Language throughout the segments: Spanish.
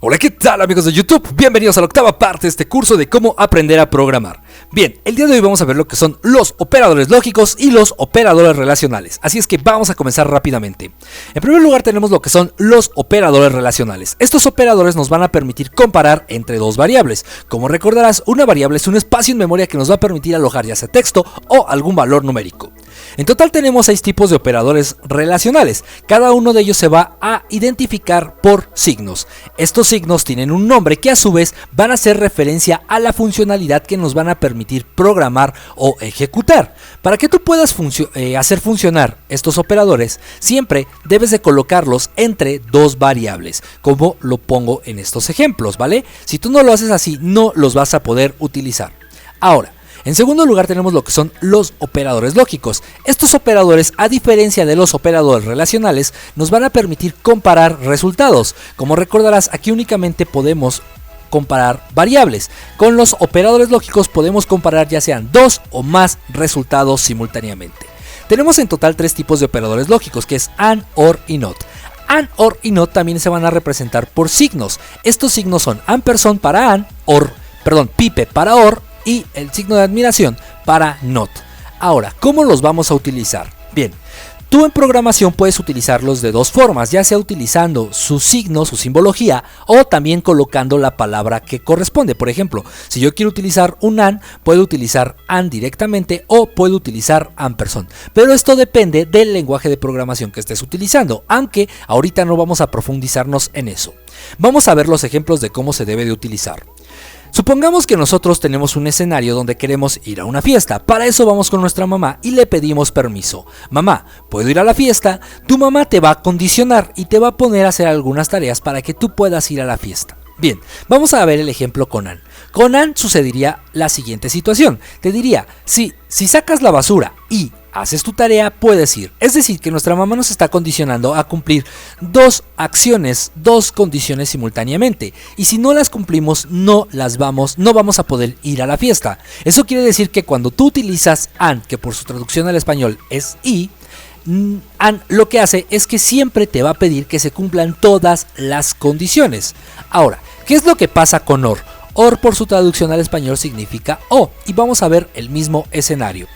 Hola, ¿qué tal amigos de YouTube? Bienvenidos a la octava parte de este curso de cómo aprender a programar. Bien, el día de hoy vamos a ver lo que son los operadores lógicos y los operadores relacionales. Así es que vamos a comenzar rápidamente. En primer lugar tenemos lo que son los operadores relacionales. Estos operadores nos van a permitir comparar entre dos variables. Como recordarás, una variable es un espacio en memoria que nos va a permitir alojar ya sea texto o algún valor numérico. En total tenemos 6 tipos de operadores relacionales. Cada uno de ellos se va a identificar por signos. Estos signos tienen un nombre que a su vez van a hacer referencia a la funcionalidad que nos van a permitir programar o ejecutar. Para que tú puedas hacer funcionar estos operadores, siempre debes de colocarlos entre dos variables, como lo pongo en estos ejemplos, ¿vale? Si tú no lo haces así, no los vas a poder utilizar. Ahora, en segundo lugar tenemos lo que son los operadores lógicos. Estos operadores, a diferencia de los operadores relacionales, nos van a permitir comparar resultados. Como recordarás, aquí únicamente podemos comparar variables. Con los operadores lógicos podemos comparar ya sean dos o más resultados simultáneamente. Tenemos en total 3 tipos de operadores lógicos, que es AND, OR y NOT. AND, OR y NOT también se van a representar por signos. Estos signos son ampersand para AND, pipe para OR y el signo de admiración para NOT. Ahora, ¿cómo los vamos a utilizar? Bien, tú en programación puedes utilizarlos de dos formas, ya sea utilizando su signo, su simbología, o también colocando la palabra que corresponde. Por ejemplo, si yo quiero utilizar un AND, puedo utilizar AND directamente o puedo utilizar ampersand. Pero esto depende del lenguaje de programación que estés utilizando, aunque ahorita no vamos a profundizarnos en eso. Vamos a ver los ejemplos de cómo se debe de utilizar. Supongamos que nosotros tenemos un escenario donde queremos ir a una fiesta. Para eso vamos con nuestra mamá y le pedimos permiso. Mamá, ¿puedo ir a la fiesta? Tu mamá te va a condicionar y te va a poner a hacer algunas tareas para que tú puedas ir a la fiesta. Bien, vamos a ver el ejemplo con AND. Con AND sucedería la siguiente situación. Te diría, si sacas la basura y haces tu tarea, puedes ir. Es decir, que nuestra mamá nos está condicionando a cumplir dos acciones, dos condiciones simultáneamente. Y si no las cumplimos, no vamos a poder ir a la fiesta. Eso quiere decir que cuando tú utilizas AND, que por su traducción al español es y, AND lo que hace es que siempre te va a pedir que se cumplan todas las condiciones. Ahora, ¿qué es lo que pasa con OR? OR por su traducción al español significa o, y vamos a ver el mismo escenario.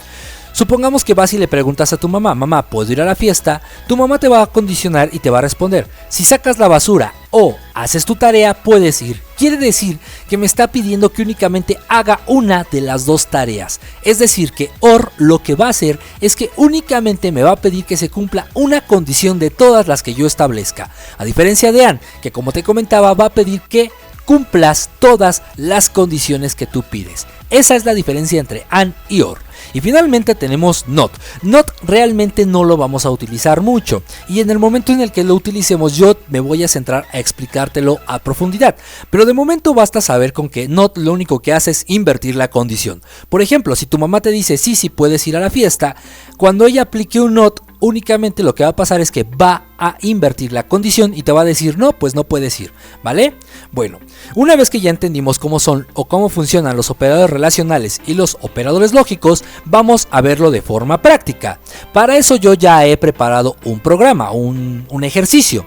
Supongamos que vas y le preguntas a tu mamá, mamá, ¿puedo ir a la fiesta? Tu mamá te va a condicionar y te va a responder, si sacas la basura o haces tu tarea, puedes ir. Quiere decir que me está pidiendo que únicamente haga una de las dos tareas. Es decir, que OR lo que va a hacer es que únicamente me va a pedir que se cumpla una condición de todas las que yo establezca. A diferencia de AND, que como te comentaba, va a pedir que cumplas todas las condiciones que tú pides. Esa es la diferencia entre AND y OR. Y finalmente tenemos NOT. NOT realmente no lo vamos a utilizar mucho, y en el momento en el que lo utilicemos yo me voy a centrar a explicártelo a profundidad. Pero de momento basta saber con que NOT lo único que hace es invertir la condición. Por ejemplo, si tu mamá te dice sí puedes ir a la fiesta, cuando ella aplique un NOT, únicamente lo que va a pasar es que va a invertir la condición y te va a decir no, pues no puedes ir, ¿vale? Bueno, una vez que ya entendimos cómo son o cómo funcionan los operadores relacionales y los operadores lógicos, vamos a verlo de forma práctica. Para eso yo ya he preparado un programa, un ejercicio,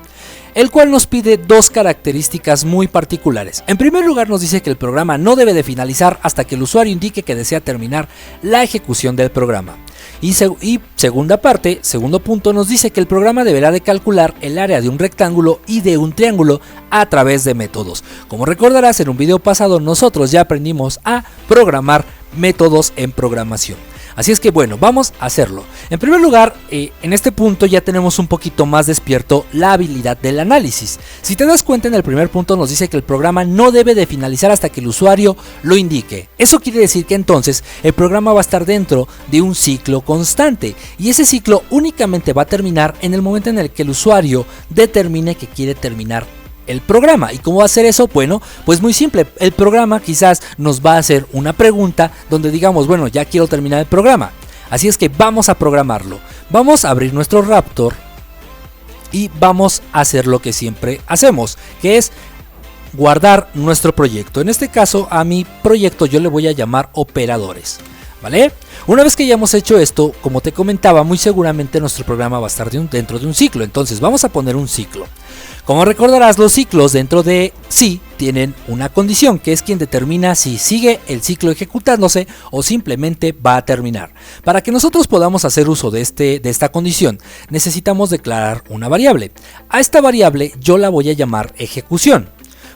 el cual nos pide dos características muy particulares. En primer lugar nos dice que el programa no debe de finalizar hasta que el usuario indique que desea terminar la ejecución del programa. Y segundo punto, nos dice que el programa deberá de calcular el área de un rectángulo y de un triángulo a través de métodos. Como recordarás, en un video pasado nosotros ya aprendimos a programar métodos en programación. Así es que bueno, vamos a hacerlo. En primer lugar, en este punto ya tenemos un poquito más despierto la habilidad del análisis. Si te das cuenta, en el primer punto nos dice que el programa no debe de finalizar hasta que el usuario lo indique. Eso quiere decir que entonces el programa va a estar dentro de un ciclo constante, y ese ciclo únicamente va a terminar en el momento en el que el usuario determine que quiere terminar el programa. ¿Y cómo va a hacer eso? Bueno, pues muy simple. El programa quizás nos va a hacer una pregunta donde digamos, bueno, ya quiero terminar el programa. Así es que vamos a programarlo. Vamos a abrir nuestro Raptor y vamos a hacer lo que siempre hacemos, que es guardar nuestro proyecto. En este caso, a mi proyecto yo le voy a llamar operadores, ¿vale? Una vez que hayamos hecho esto, como te comentaba, muy seguramente nuestro programa va a estar dentro de un ciclo. Entonces vamos a poner un ciclo. Como recordarás, los ciclos dentro de sí tienen una condición, que es quien determina si sigue el ciclo ejecutándose o simplemente va a terminar. Para que nosotros podamos hacer uso de esta condición, necesitamos declarar una variable. A esta variable yo la voy a llamar ejecución,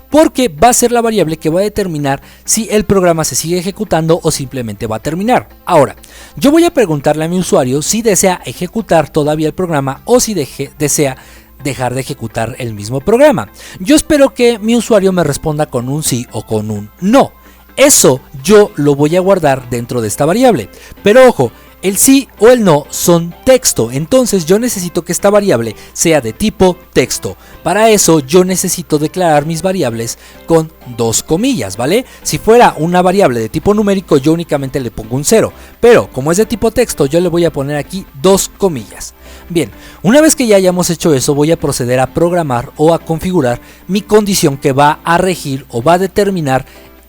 porque va a ser la variable que va a determinar si el programa se sigue ejecutando o simplemente va a terminar. Ahora, yo voy a preguntarle a mi usuario si desea ejecutar todavía el programa o si desea dejar de ejecutar el mismo programa. Yo espero que mi usuario me responda con un sí o con un no. Eso yo lo voy a guardar dentro de esta variable. Pero ojo, el sí o el no son texto, entonces yo necesito que esta variable sea de tipo texto. Para eso yo necesito declarar mis variables con dos comillas, ¿vale? Si fuera una variable de tipo numérico yo únicamente le pongo un 0, pero como es de tipo texto yo le voy a poner aquí dos comillas. Bien, una vez que ya hayamos hecho eso, voy a proceder a programar o a configurar mi condición que va a regir o va a determinar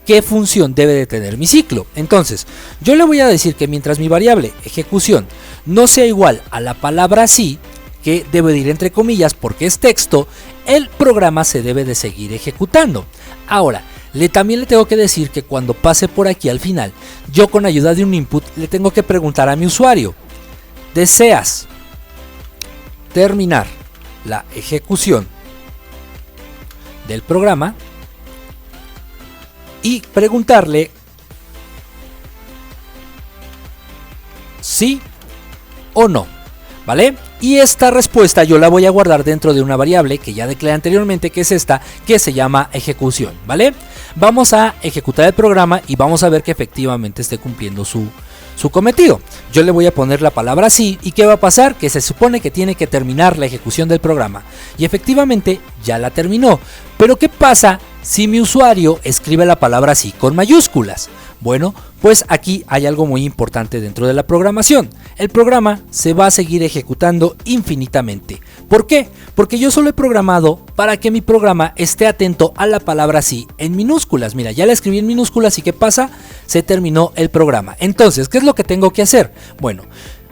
qué función debe de tener mi ciclo. Entonces, yo le voy a decir que mientras mi variable ejecución no sea igual a la palabra sí, que debe de ir entre comillas porque es texto, el programa se debe de seguir ejecutando. Ahora, también le tengo que decir que cuando pase por aquí al final, yo con ayuda de un input le tengo que preguntar a mi usuario: ¿deseas terminar la ejecución del programa? Y preguntarle sí o no, ¿vale? Y esta respuesta yo la voy a guardar dentro de una variable que ya declaré anteriormente, que es esta, que se llama ejecución, ¿vale? Vamos a ejecutar el programa y vamos a ver que efectivamente esté cumpliendo su cometido. Yo le voy a poner la palabra sí, y ¿qué va a pasar? Que se supone que tiene que terminar la ejecución del programa, y efectivamente ya la terminó. Pero ¿qué pasa si mi usuario escribe la palabra sí con mayúsculas? Bueno, pues aquí hay algo muy importante dentro de la programación. El programa se va a seguir ejecutando infinitamente. ¿Por qué? Porque yo solo he programado para que mi programa esté atento a la palabra sí en minúsculas. Mira, ya la escribí en minúsculas y ¿qué pasa? Se terminó el programa. Entonces, ¿qué es lo que tengo que hacer? Bueno,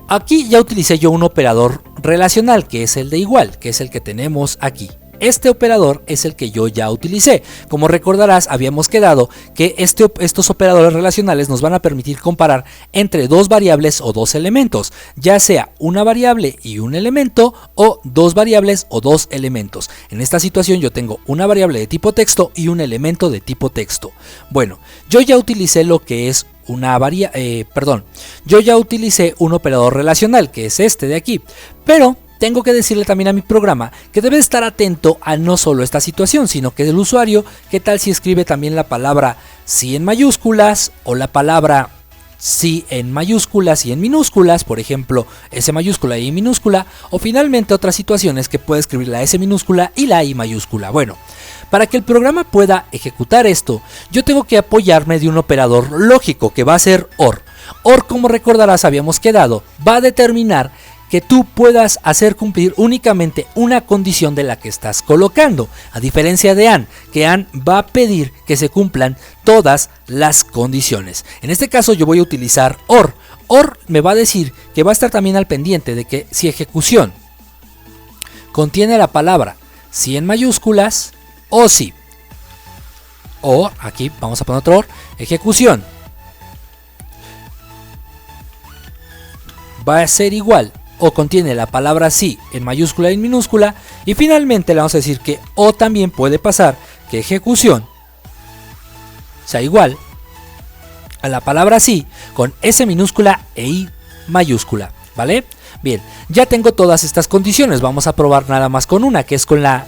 aquí ya utilicé yo un operador relacional, que es el de igual, que es el que tenemos aquí. Este operador es el que yo ya utilicé. Como recordarás, habíamos quedado que estos operadores relacionales nos van a permitir comparar entre dos variables o dos elementos, ya sea una variable y un elemento o dos variables o dos elementos. En esta situación yo tengo una variable de tipo texto y un elemento de tipo texto. Bueno, yo ya utilicé lo que es yo ya utilicé un operador relacional, que es este de aquí, pero tengo que decirle también a mi programa que debe estar atento a no solo esta situación, sino que el usuario, ¿qué tal si escribe también la palabra sí en mayúsculas o la palabra sí en mayúsculas y en minúsculas, por ejemplo S mayúscula y I minúscula, o finalmente otras situaciones que puede escribir la S minúscula y la I mayúscula? Bueno, para que el programa pueda ejecutar esto, yo tengo que apoyarme de un operador lógico que va a ser OR. OR, como recordarás, habíamos quedado, va a determinar que tú puedas hacer cumplir únicamente una condición de la que estás colocando, a diferencia de AND, que AND va a pedir que se cumplan todas las condiciones. En este caso yo voy a utilizar OR. OR me va a decir que va a estar también al pendiente de que si ejecución contiene la palabra sí en mayúsculas o sí, o aquí vamos a poner otro OR, ejecución va a ser igual o contiene la palabra sí en mayúscula y en minúscula, y finalmente le vamos a decir que o también puede pasar que ejecución sea igual a la palabra sí con S minúscula e I mayúscula, ¿vale? Bien, ya tengo todas estas condiciones, vamos a probar nada más con una, que es con la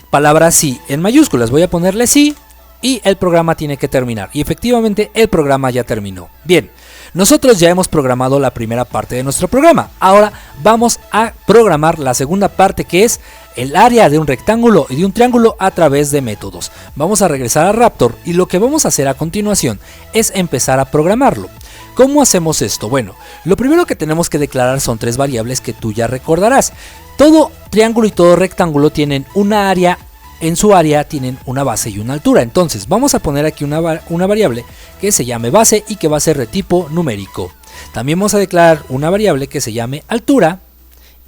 palabra sí en mayúsculas. Voy a ponerle sí y el programa tiene que terminar, y efectivamente el programa ya terminó. Bien, nosotros ya hemos programado la primera parte de nuestro programa. Ahora vamos a programar la segunda parte, que es el área de un rectángulo y de un triángulo a través de métodos. Vamos a regresar a Raptor y lo que vamos a hacer a continuación es empezar a programarlo. ¿Cómo hacemos esto? Bueno, lo primero que tenemos que declarar son tres variables que tú ya recordarás. Todo triángulo y todo rectángulo tienen una área. En su área tienen una base y una altura. Entonces vamos a poner aquí una variable que se llame base y que va a ser de tipo numérico. También vamos a declarar una variable que se llame altura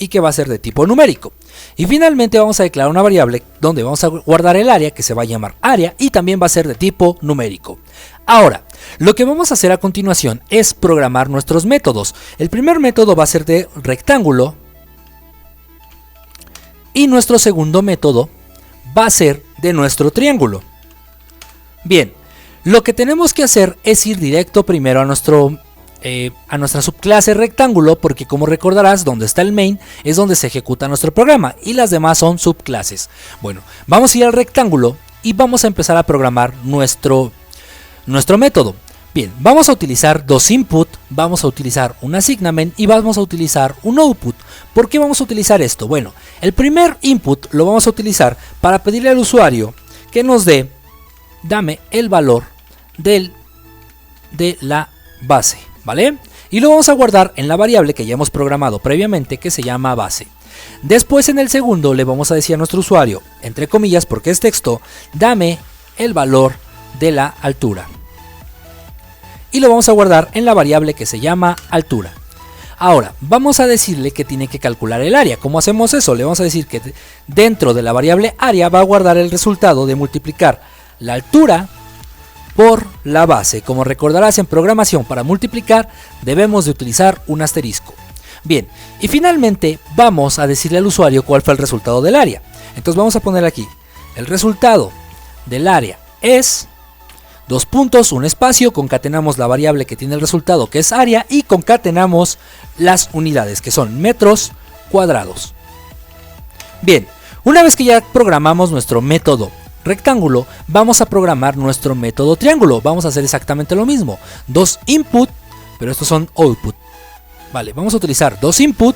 y que va a ser de tipo numérico. Y finalmente vamos a declarar una variable donde vamos a guardar el área, que se va a llamar área, y también va a ser de tipo numérico. Ahora, lo que vamos a hacer a continuación es programar nuestros métodos. El primer método va a ser de rectángulo y nuestro segundo método va a ser de nuestro triángulo. Bien, lo que tenemos que hacer es ir directo primero a nuestra subclase rectángulo, porque como recordarás, donde está el main es donde se ejecuta nuestro programa y las demás son subclases. Bueno, vamos a ir al rectángulo y vamos a empezar a programar nuestro método. Bien, vamos a utilizar dos input, vamos a utilizar un assignment y vamos a utilizar un output. ¿Por qué vamos a utilizar esto? Bueno, el primer input lo vamos a utilizar para pedirle al usuario que nos dame el valor de la base, ¿vale? Y lo vamos a guardar en la variable que ya hemos programado previamente, que se llama base. Después, en el segundo, le vamos a decir a nuestro usuario, entre comillas porque es texto, dame el valor de la altura. Y lo vamos a guardar en la variable que se llama altura. Ahora, vamos a decirle que tiene que calcular el área. ¿Cómo hacemos eso? Le vamos a decir que dentro de la variable área va a guardar el resultado de multiplicar la altura por la base. Como recordarás, en programación para multiplicar debemos de utilizar un asterisco. Bien, y finalmente vamos a decirle al usuario cuál fue el resultado del área. Entonces vamos a poner aquí, el resultado del área es... dos puntos, un espacio, concatenamos la variable que tiene el resultado, que es área, y concatenamos las unidades, que son metros cuadrados. Bien, una vez que ya programamos nuestro método rectángulo, vamos a programar nuestro método triángulo. Vamos a hacer exactamente lo mismo. Dos input, pero estos son output. Vale, vamos a utilizar dos input,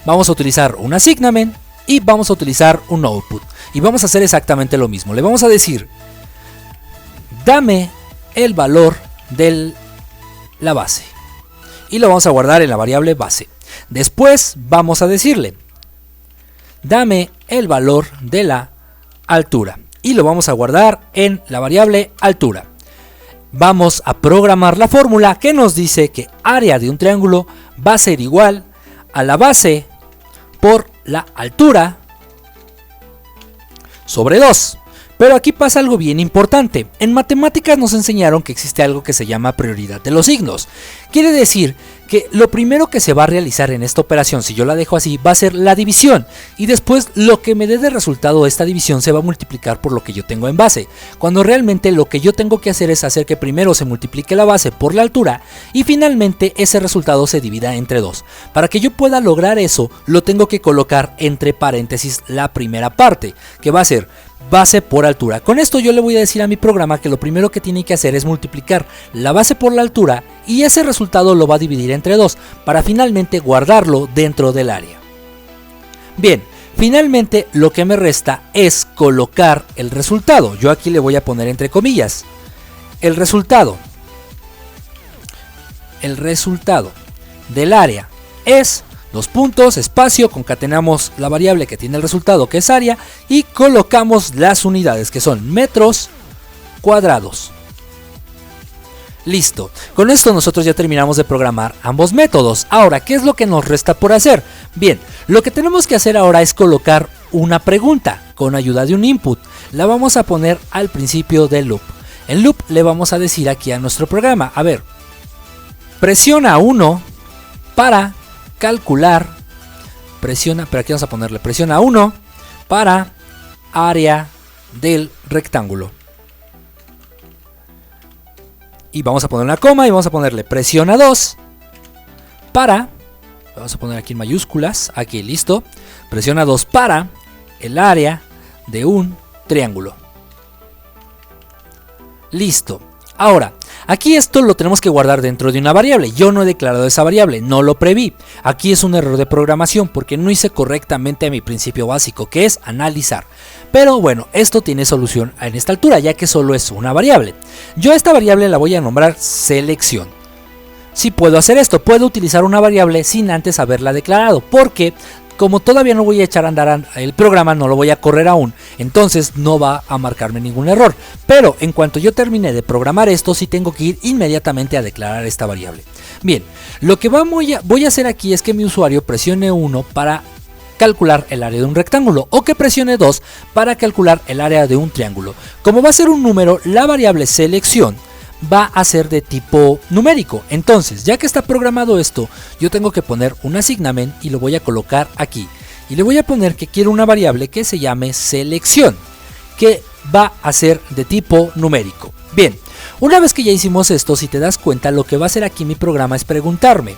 vamos a utilizar un assignment y vamos a utilizar un output. Y vamos a hacer exactamente lo mismo. Le vamos a decir... dame el valor de la base y lo vamos a guardar en la variable base. Después vamos a decirle dame el valor de la altura y lo vamos a guardar en la variable altura. Vamos a programar la fórmula que nos dice que área de un triángulo va a ser igual a la base por la altura sobre 2. Pero aquí pasa algo bien importante. En matemáticas nos enseñaron que existe algo que se llama prioridad de los signos. Quiere decir que lo primero que se va a realizar en esta operación, si yo la dejo así, va a ser la división. Y después lo que me dé de resultado esta división se va a multiplicar por lo que yo tengo en base. Cuando realmente lo que yo tengo que hacer es hacer que primero se multiplique la base por la altura y finalmente ese resultado se divida entre 2. Para que yo pueda lograr eso, lo tengo que colocar entre paréntesis la primera parte, que va a ser base por altura. Con esto yo le voy a decir a mi programa que lo primero que tiene que hacer es multiplicar la base por la altura y ese resultado lo va a dividir entre 2 para finalmente guardarlo dentro del área. Bien, finalmente lo que me resta es colocar el resultado. Yo aquí le voy a poner entre comillas el resultado del área es... dos puntos, espacio, concatenamos la variable que tiene el resultado, que es área, y colocamos las unidades, que son metros cuadrados. Listo, con esto nosotros ya terminamos de programar ambos métodos. Ahora, ¿qué es lo que nos resta por hacer? Bien, lo que tenemos que hacer ahora es colocar una pregunta con ayuda de un input. La vamos a poner al principio del loop. En loop le vamos a decir aquí a nuestro programa, a ver, presiona 1 para calcular, pero aquí vamos a ponerle presiona 1 para área del rectángulo. Y vamos a poner una coma y vamos a ponerle presiona 2 para, vamos a poner aquí en mayúsculas, aquí listo, presiona 2 para el área de un triángulo. Listo. Ahora, aquí esto lo tenemos que guardar dentro de una variable. Yo no he declarado esa variable, no lo preví. Aquí es un error de programación porque no hice correctamente mi principio básico, que es analizar. Pero bueno, esto tiene solución en esta altura, ya que solo es una variable. Yo a esta variable la voy a nombrar selección. Si puedo hacer esto, puedo utilizar una variable sin antes haberla declarado, porque como todavía no voy a echar a andar el programa, no lo voy a correr aún, entonces no va a marcarme ningún error. Pero en cuanto yo termine de programar esto, sí tengo que ir inmediatamente a declarar esta variable. Bien, lo que voy a hacer aquí es que mi usuario presione 1 para calcular el área de un rectángulo o que presione 2 para calcular el área de un triángulo. Como va a ser un número, la variable selección va a ser de tipo numérico. Entonces, ya que está programado esto, yo tengo que poner un assignment y lo voy a colocar aquí. Y le voy a poner que quiero una variable que se llame selección, que va a ser de tipo numérico. Bien, una vez que ya hicimos esto, si te das cuenta, lo que va a hacer aquí mi programa es preguntarme.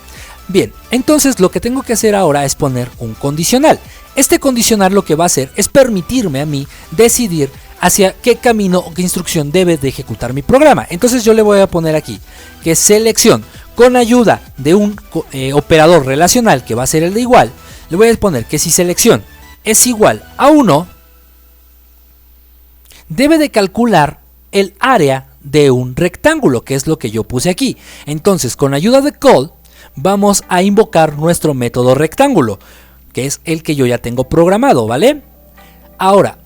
Bien, entonces lo que tengo que hacer ahora es poner un condicional. Este condicional lo que va a hacer es permitirme a mí decidir hacia qué camino o qué instrucción debe de ejecutar mi programa. Entonces yo le voy a poner aquí que selección con ayuda de un operador relacional que va a ser el de igual. Le voy a poner que si selección es igual a 1, debe de calcular el área de un rectángulo, que es lo que yo puse aquí. Entonces con ayuda de call vamos a invocar nuestro método rectángulo, que es el que yo ya tengo programado, ¿vale? Ahora,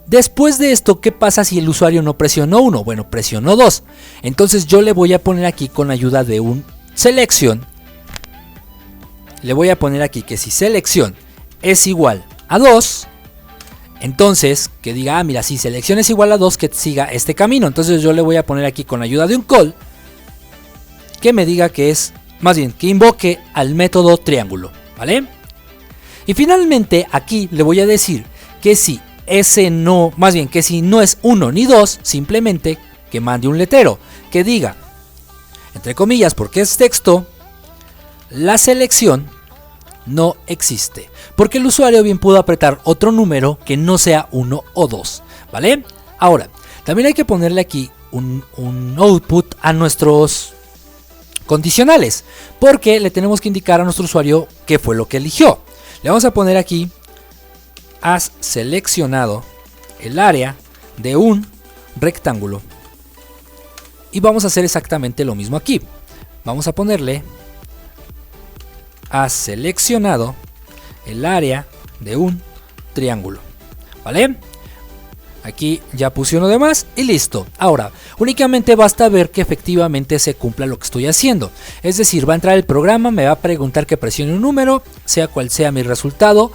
después de esto, ¿qué pasa si el usuario no presionó 1? Bueno, presionó 2. Entonces yo le voy a poner aquí con ayuda de un selección. Le voy a poner aquí que si selección es igual a 2, entonces que diga, mira, si selección es igual a 2, que siga este camino. Entonces yo le voy a poner aquí con ayuda de un call que me diga que es, más bien, que invoque al método triángulo, ¿vale? Y finalmente aquí le voy a decir que si ese no, más bien que si no es 1 ni 2, simplemente que mande un letrero que diga, entre comillas, porque es texto, la selección no existe, porque el usuario bien pudo apretar otro número que no sea 1 o 2, ¿vale? Ahora, también hay que ponerle aquí un output a nuestros condicionales, porque le tenemos que indicar a nuestro usuario qué fue lo que eligió. Le vamos a poner aquí, has seleccionado el área de un rectángulo, y vamos a hacer exactamente lo mismo aquí. Vamos a ponerle, has seleccionado el área de un triángulo, ¿vale? Aquí ya puse uno de más y listo. Ahora, únicamente basta ver que efectivamente se cumpla lo que estoy haciendo. Es decir, va a entrar el programa, me va a preguntar que presione un número, sea cual sea mi resultado,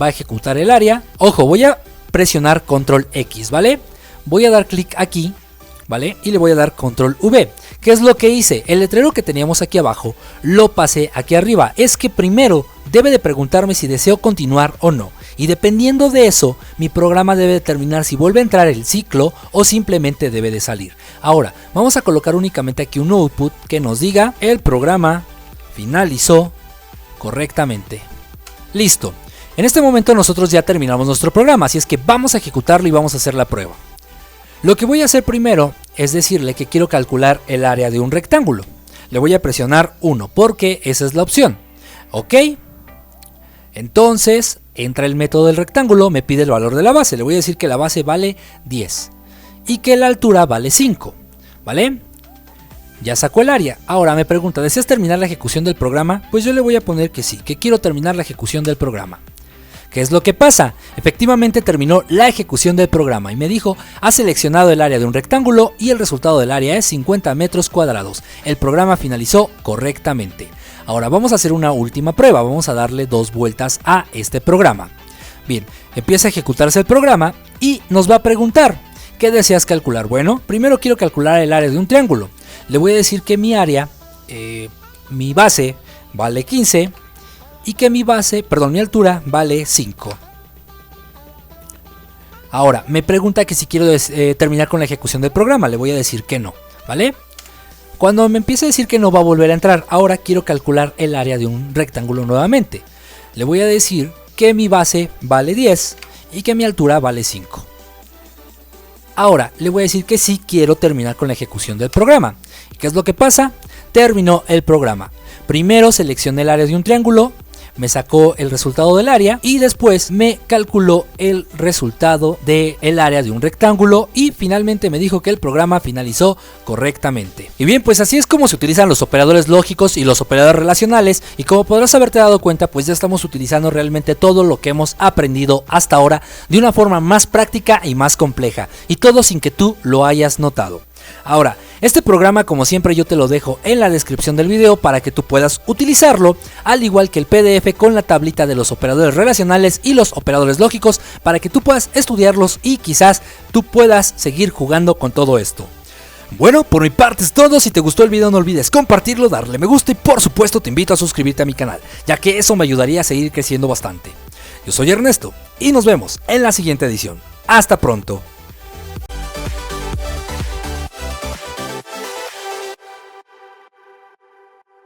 va a ejecutar el área. Ojo, voy a presionar control X, ¿vale? Voy a dar clic aquí, ¿vale? Y le voy a dar control V. ¿Qué es lo que hice? El letrero que teníamos aquí abajo lo pasé aquí arriba. Es que primero debe de preguntarme si deseo continuar o no. Y dependiendo de eso, mi programa debe determinar si vuelve a entrar el ciclo o simplemente debe de salir. Ahora, vamos a colocar únicamente aquí un output que nos diga el programa finalizó correctamente. Listo. En este momento nosotros ya terminamos nuestro programa, así es que vamos a ejecutarlo y vamos a hacer la prueba. Lo que voy a hacer primero es decirle que quiero calcular el área de un rectángulo. Le voy a presionar 1 porque esa es la opción. Ok. Entonces entra el método del rectángulo, me pide el valor de la base. Le voy a decir que la base vale 10 y que la altura vale 5. ¿Vale? Ya sacó el área. Ahora me pregunta, ¿deseas terminar la ejecución del programa? Pues yo le voy a poner que sí, que quiero terminar la ejecución del programa. ¿Qué es lo que pasa? Efectivamente terminó la ejecución del programa y me dijo, ha seleccionado el área de un rectángulo y el resultado del área es 50 metros cuadrados. El programa finalizó correctamente. Ahora vamos a hacer una última prueba, vamos a darle 2 vueltas a este programa. Bien, empieza a ejecutarse el programa y nos va a preguntar, ¿qué deseas calcular? Bueno, primero quiero calcular el área de un triángulo. Le voy a decir que mi área, mi base vale 15 y que mi altura vale 5. Ahora, me pregunta que si quiero terminar con la ejecución del programa, le voy a decir que no, ¿vale? Cuando me empiece a decir que no, va a volver a entrar. Ahora quiero calcular el área de un rectángulo nuevamente. Le voy a decir que mi base vale 10 y que mi altura vale 5. Ahora le voy a decir que sí quiero terminar con la ejecución del programa. ¿Qué es lo que pasa? Terminó el programa. Primero seleccioné el área de un triángulo, me sacó el resultado del área y después me calculó el resultado del área de un rectángulo y finalmente me dijo que el programa finalizó correctamente. Y bien, pues así es como se utilizan los operadores lógicos y los operadores relacionales, y como podrás haberte dado cuenta, pues ya estamos utilizando realmente todo lo que hemos aprendido hasta ahora de una forma más práctica y más compleja, y todo sin que tú lo hayas notado. Ahora, Este programa, como siempre, yo te lo dejo en la descripción del video para que tú puedas utilizarlo, al igual que el PDF con la tablita de los operadores relacionales y los operadores lógicos, para que tú puedas estudiarlos y quizás tú puedas seguir jugando con todo esto. Bueno, por mi parte es todo. Si te gustó el video no olvides compartirlo, darle me gusta y por supuesto te invito a suscribirte a mi canal, ya que eso me ayudaría a seguir creciendo bastante. Yo soy Ernesto y nos vemos en la siguiente edición. Hasta pronto.